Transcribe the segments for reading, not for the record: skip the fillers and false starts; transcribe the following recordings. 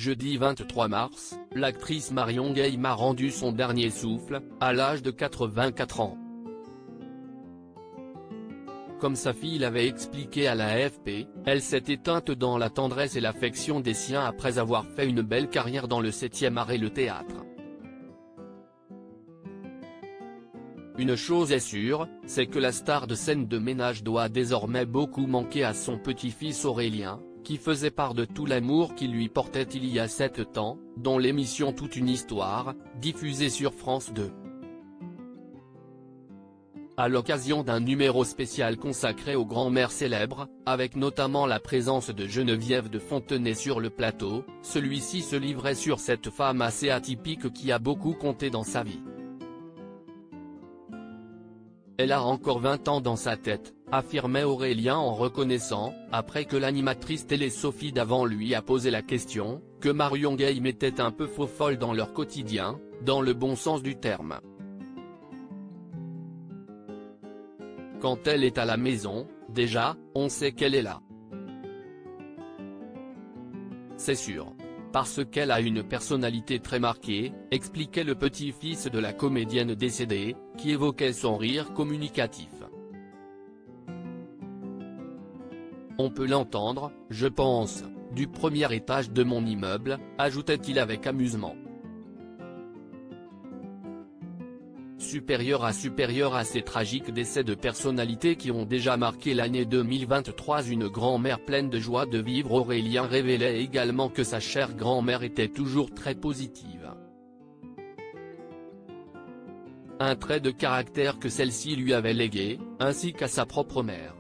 Jeudi 23 mars, l'actrice Marion Guilhem a rendu son dernier souffle, à l'âge de 84 ans. Comme sa fille l'avait expliqué à la AFP, elle s'est éteinte dans la tendresse et l'affection des siens après avoir fait une belle carrière dans le 7e art et le théâtre. Une chose est sûre, c'est que la star de scène de ménage doit désormais beaucoup manquer à son petit-fils Aurélien, qui faisait part de tout l'amour qu'il lui portait il y a 7 ans, dont l'émission Toute une histoire, diffusée sur France 2. À l'occasion d'un numéro spécial consacré aux grands-mères célèbres, avec notamment la présence de Geneviève de Fontenay sur le plateau, celui-ci se livrait sur cette femme assez atypique qui a beaucoup compté dans sa vie. Elle a encore 20 ans dans sa tête, affirmait Aurélien en reconnaissant, après que l'animatrice télé Sophie Davant lui a posé la question, que Marion Guilhem était un peu faux-folle dans leur quotidien, dans le bon sens du terme. Quand elle est à la maison, déjà, on sait qu'elle est là. C'est sûr. Parce qu'elle a une personnalité très marquée, expliquait le petit-fils de la comédienne décédée, qui évoquait son rire communicatif. On peut l'entendre, je pense, du premier étage de mon immeuble, ajoutait-il avec amusement. Supérieur à ces tragiques décès de personnalités qui ont déjà marqué l'année 2023, une grand-mère pleine de joie de vivre, Aurélien révélait également que sa chère grand-mère était toujours très positive. Un trait de caractère que celle-ci lui avait légué, ainsi qu'à sa propre mère.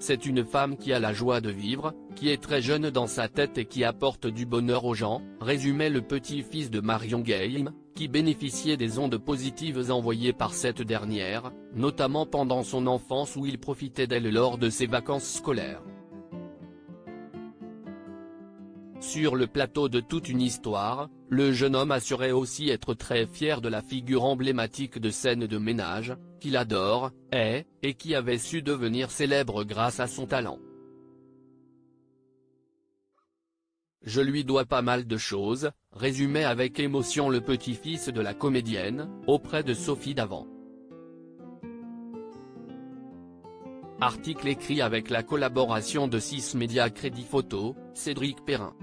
C'est une femme qui a la joie de vivre, qui est très jeune dans sa tête et qui apporte du bonheur aux gens, résumait le petit-fils de Marion Guilhem, qui bénéficiait des ondes positives envoyées par cette dernière, notamment pendant son enfance où il profitait d'elle lors de ses vacances scolaires. Sur le plateau de Toute une histoire, le jeune homme assurait aussi être très fier de la figure emblématique de scène de ménage, qu'il adore, et qui avait su devenir célèbre grâce à son talent. Je lui dois pas mal de choses, résumait avec émotion le petit-fils de la comédienne, auprès de Sophie Davant. Article écrit avec la collaboration de 6 Médias Crédit Photo, Cédric Perrin.